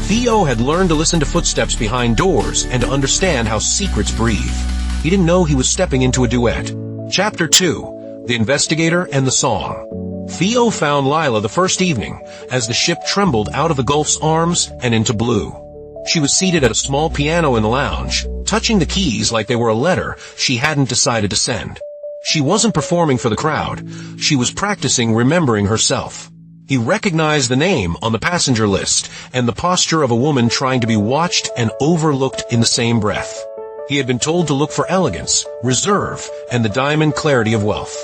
Theo had learned to listen to footsteps behind doors and to understand how secrets breathe. He didn't know he was stepping into a duet. Chapter 2. The Investigator and the Song. Theo found Lila the first evening, as the ship trembled out of the Gulf's arms and into blue. She was seated at a small piano in the lounge, touching the keys like they were a letter she hadn't decided to send. She wasn't performing for the crowd. She was practicing remembering herself. He recognized the name on the passenger list and the posture of a woman trying to be watched and overlooked in the same breath. He had been told to look for elegance, reserve, and the diamond clarity of wealth.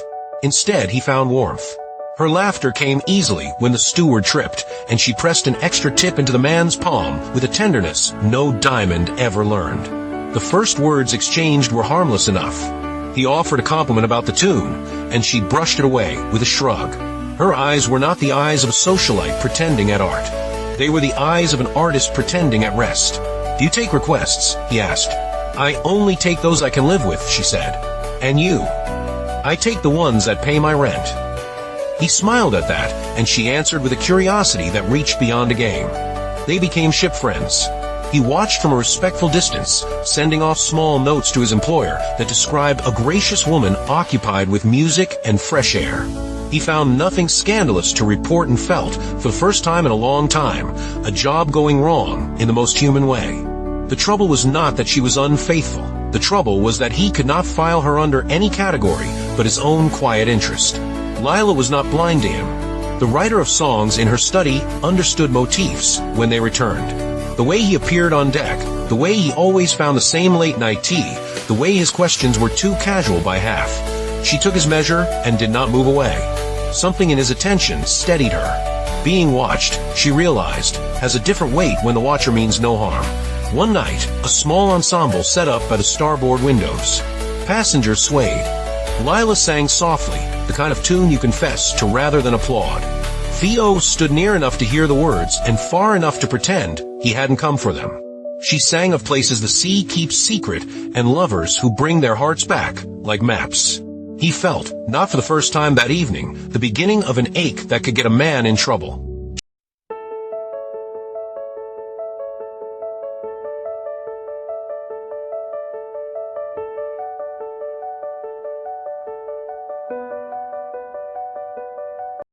Instead, he found warmth. Her laughter came easily when the steward tripped, and she pressed an extra tip into the man's palm with a tenderness no diamond ever learned. The first words exchanged were harmless enough. He offered a compliment about the tune, and she brushed it away with a shrug. Her eyes were not the eyes of a socialite pretending at art. They were the eyes of an artist pretending at rest. "Do you take requests?" he asked. "I only take those I can live with," she said. "And you?" "I take the ones that pay my rent." He smiled at that, and she answered with a curiosity that reached beyond a game. They became ship friends. He watched from a respectful distance, sending off small notes to his employer that described a gracious woman occupied with music and fresh air. He found nothing scandalous to report and felt, for the first time in a long time, a job going wrong in the most human way. The trouble was not that she was unfaithful. The trouble was that he could not file her under any category but his own quiet interest. Lila was not blind to him. The writer of songs in her study understood motifs when they returned. The way he appeared on deck, the way he always found the same late-night tea, the way his questions were too casual by half. She took his measure and did not move away. Something in his attention steadied her. Being watched, she realized, has a different weight when the watcher means no harm. One night, a small ensemble set up by the starboard windows. Passengers swayed. Lila sang softly, the kind of tune you confess to rather than applaud. Theo stood near enough to hear the words and far enough to pretend he hadn't come for them. She sang of places the sea keeps secret and lovers who bring their hearts back like maps. He felt, not for the first time that evening, the beginning of an ache that could get a man in trouble.